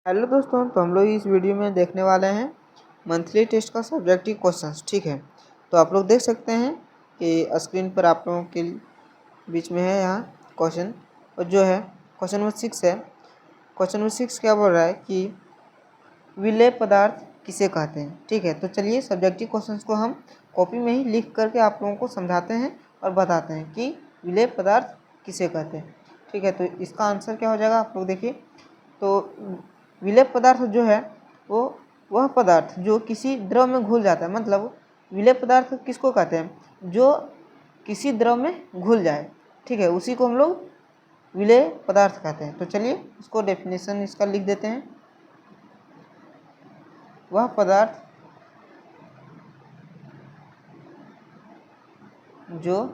Hello दोस्तों, तो हम लोग इस वीडियो में देखने वाले हैं मंथली टेस्ट का सब्जेक्टिव क्वेश्चंस। ठीक है, तो आप लोग देख सकते हैं कि स्क्रीन पर आप लोगों के बीच में है यहाँ क्वेश्चन, और जो है क्वेश्चन नंबर 6 है। क्वेश्चन नंबर 6 क्या बोल रहा है कि विलेय पदार्थ किसे कहते हैं। ठीक है, तो चलिए सब्जेक्टिव क्वेश्चंस को हम कॉपी में ही लिख करके आप लोगों को समझाते हैं और बताते हैं कि विलेय पदार्थ किसे कहते हैं। ठीक है, तो इसका आंसर क्या हो जाएगा, आप लोग देखिए। तो विलेय पदार्थ जो है वो वह पदार्थ जो किसी द्रव में घुल जाता है, मतलब विलेय पदार्थ किसको कहते हैं, जो किसी द्रव में घुल जाए। ठीक है, उसी को हम लोग विलेय पदार्थ कहते हैं। तो चलिए इसको डेफिनेशन इसका लिख देते हैं। वह पदार्थ जो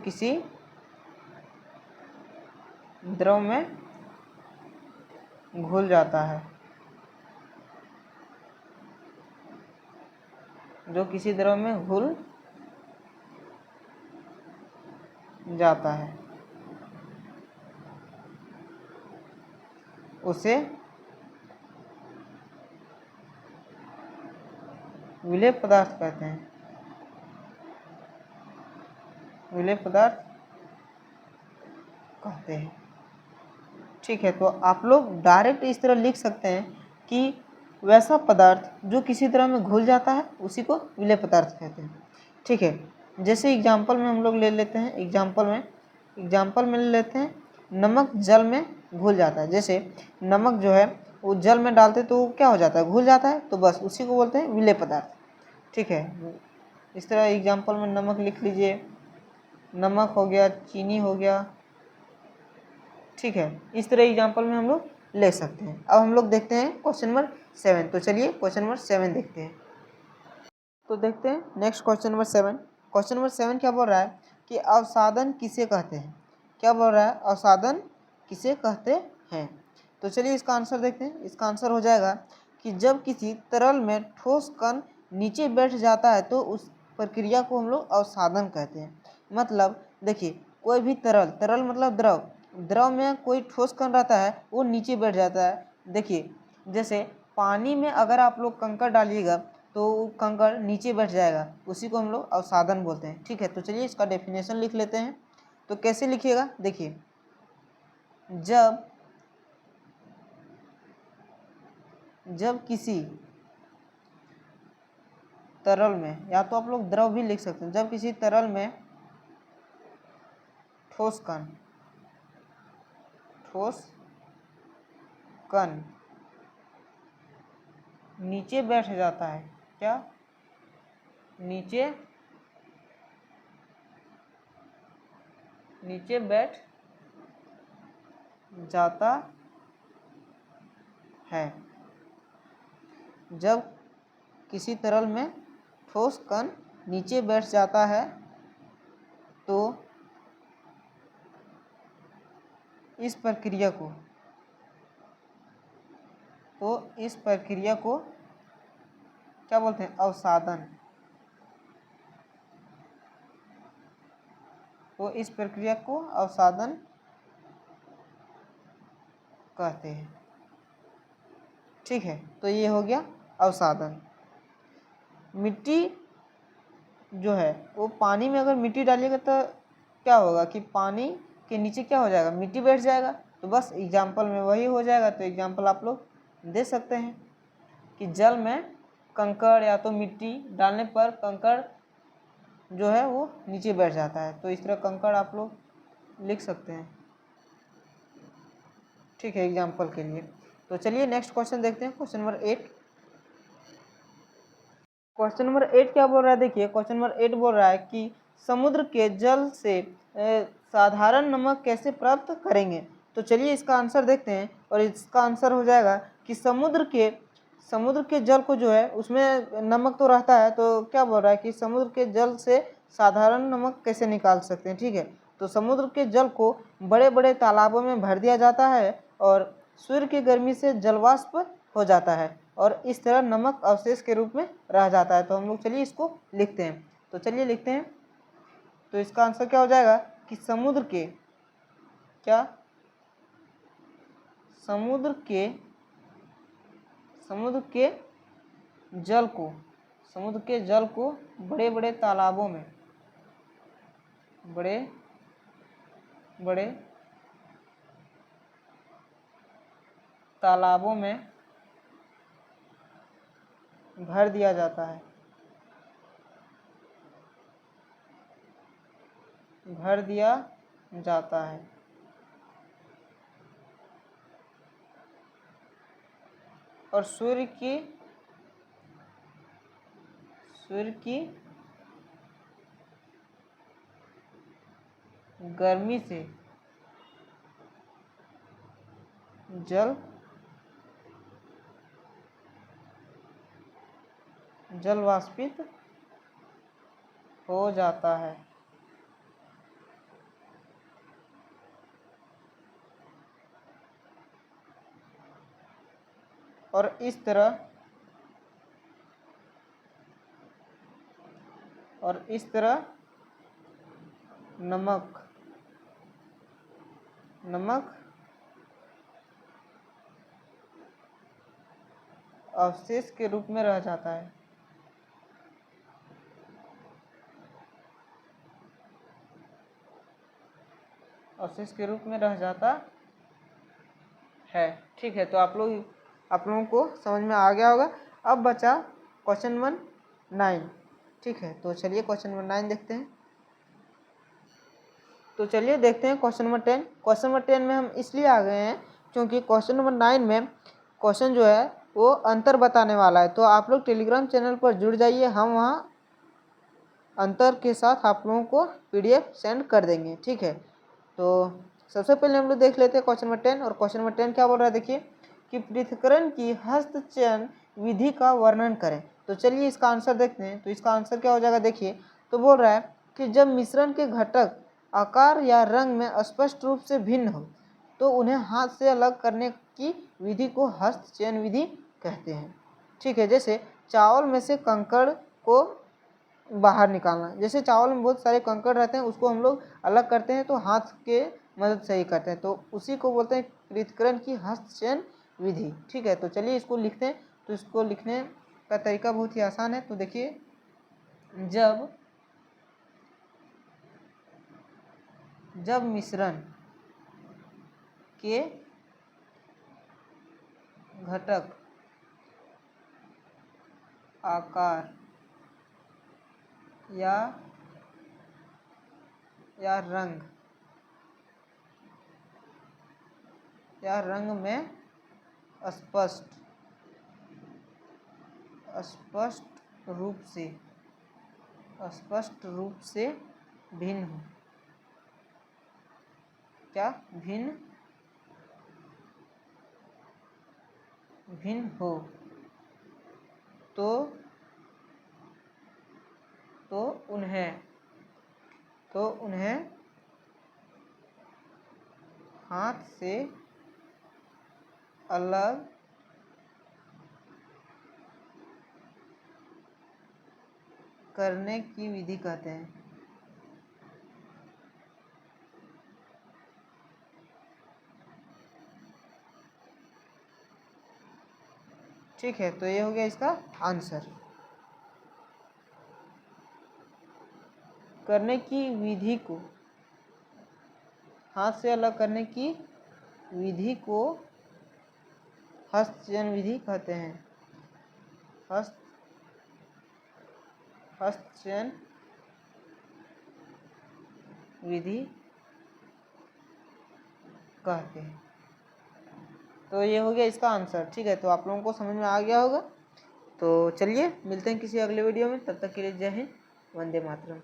किसी द्रव में घुल जाता है, जो किसी द्रव में घुल जाता है, उसे विलेय पदार्थ कहते हैं। विलेय पदार्थ कहते हैं। ठीक है, तो आप लोग डायरेक्ट इस तरह लिख सकते हैं कि वैसा पदार्थ जो किसी तरह में घुल जाता है उसी को विलेय पदार्थ कहते हैं। ठीक है, जैसे एग्जाम्पल में हम लोग ले लेते हैं। एग्जाम्पल में ले लेते हैं, नमक जल में घुल जाता है। जैसे नमक जो है वो जल में डालते तो वो क्या हो जाता है, घुल जाता है, तो बस उसी को बोलते हैं विलेय पदार्थ। ठीक है, इस तरह एग्जाम्पल में नमक लिख लीजिए। नमक हो गया, चीनी हो गया। ठीक है, इस तरह एग्जाम्पल में हम लोग ले सकते हैं। अब हम लोग देखते हैं क्वेश्चन नंबर 7। तो चलिए क्वेश्चन नंबर 7 देखते हैं। तो देखते हैं next question number 7। Question number 7 क्या बोल रहा है कि अवसादन किसे कहते हैं। क्या बोल रहा है, अवसादन किसे कहते हैं। तो चलिए इसका आंसर देखते हैं। इसका आंसर हो जाएगा कि जब किसी तरल में ठोस कण नीचे बैठ जाता है तो उस प्रक्रिया को हम लोग अवसादन कहते हैं। मतलब देखिए, कोई भी तरल मतलब द्रव में कोई ठोस कण रहता है वो नीचे बैठ जाता है। देखिए, जैसे पानी में अगर आप लोग कंकड़ डालिएगा तो कंकड़ नीचे बैठ जाएगा, उसी को हम लोग अवसादन बोलते हैं। ठीक है, तो चलिए इसका डेफिनेशन लिख लेते हैं। तो कैसे लिखिएगा, देखिए, जब किसी तरल में, या तो आप लोग द्रव भी लिख सकते हैं, जब किसी तरल में ठोस कण नीचे बैठ जाता है, क्या, नीचे बैठ जाता है। जब किसी तरल में ठोस कण नीचे बैठ जाता है तो इस प्रक्रिया को क्या बोलते हैं, अवसादन। तो इस प्रक्रिया को अवसादन कहते हैं। ठीक है, तो ये हो गया अवसादन। मिट्टी जो है वो पानी में अगर मिट्टी डालिएगा तो क्या होगा कि पानी के नीचे क्या हो जाएगा, मिट्टी बैठ जाएगा। तो बस एग्जाम्पल में वही हो जाएगा। तो एग्जाम्पल आप लोग दे सकते हैं कि जल में कंकड़ या तो मिट्टी डालने पर कंकड़ जो है वो नीचे बैठ जाता है। तो इस तरह कंकड़ आप लोग लिख सकते हैं। ठीक है, एग्जाम्पल के लिए। तो चलिए नेक्स्ट क्वेश्चन देखते हैं, क्वेश्चन नंबर 8। क्वेश्चन नंबर 8 क्या बोल रहा है, देखिए क्वेश्चन नंबर 8 बोल रहा है कि समुद्र के जल से साधारण नमक कैसे प्राप्त करेंगे। तो चलिए इसका आंसर देखते हैं, और इसका आंसर हो जाएगा कि समुद्र के जल को जो है उसमें नमक तो रहता है, तो क्या बोल रहा है कि समुद्र के जल से साधारण नमक कैसे निकाल सकते हैं। ठीक है, तो समुद्र के जल को बड़े बड़े तालाबों में भर दिया जाता है और सूर्य की गर्मी से जलवाष्प हो जाता है, और इस तरह नमक अवशेष के रूप में रह जाता है। तो हम लोग चलिए इसको लिखते हैं। तो चलिए लिखते हैं। तो इसका आंसर क्या हो जाएगा कि क्या समुद्र के जल को बड़े बड़े तालाबों में भर दिया जाता है। और सूर्य की गर्मी से जल वाष्पित हो जाता है। और इस तरह नमक अवशेष के रूप में रह जाता है। ठीक है, तो आप लोगों को समझ में आ गया होगा। अब बचा क्वेश्चन नंबर 9। ठीक है, तो चलिए क्वेश्चन नंबर 9 देखते हैं। तो चलिए देखते हैं क्वेश्चन नंबर 10। क्वेश्चन नंबर 10 में हम इसलिए आ गए हैं क्योंकि क्वेश्चन नंबर 9 में क्वेश्चन जो है वो अंतर बताने वाला है। तो आप लोग टेलीग्राम चैनल पर जुड़ जाइए, हम वहाँ अंतर के साथ आप लोगों को PDF सेंड कर देंगे। ठीक है, तो सबसे पहले हम लोग देख लेते हैं क्वेश्चन नंबर 10। और क्वेश्चन नंबर 10 क्या बोल रहा है, देखिए कि पृथक्करण की हस्तचयन विधि का वर्णन करें। तो चलिए इसका आंसर देखते हैं। तो इसका आंसर क्या हो जाएगा, देखिए तो बोल रहा है कि जब मिश्रण के घटक आकार या रंग में स्पष्ट रूप से भिन्न हो तो उन्हें हाथ से अलग करने की विधि को हस्तचयन विधि कहते हैं। ठीक है, जैसे चावल में से कंकड़ को बाहर निकालना, जैसे चावल में बहुत सारे कंकड़ रहते हैं, उसको हम लोग अलग करते हैं तो हाथ के मदद से ही करते हैं, तो उसी को बोलते हैं पृथक्करण की हस्तचयन विधि। ठीक है, तो चलिए इसको लिखते हैं। तो इसको लिखने का तरीका बहुत ही आसान है। तो देखिए, जब मिश्रण के घटक आकार या रंग में स्पष्ट रूप से भिन्न हो, भिन्न हो तो उन्हें हाथ से अलग करने की विधि कहते हैं। ठीक है, तो ये हो गया इसका आंसर। करने की विधि को, हाथ से अलग करने की विधि को हस्तचयन विधि कहते हैं। हस्तचयन विधि कहते हैं। तो ये हो गया इसका आंसर। ठीक है, तो आप लोगों को समझ में आ गया होगा। तो चलिए मिलते हैं किसी अगले वीडियो में, तब तक के लिए जय हिंद, वंदे मातरम।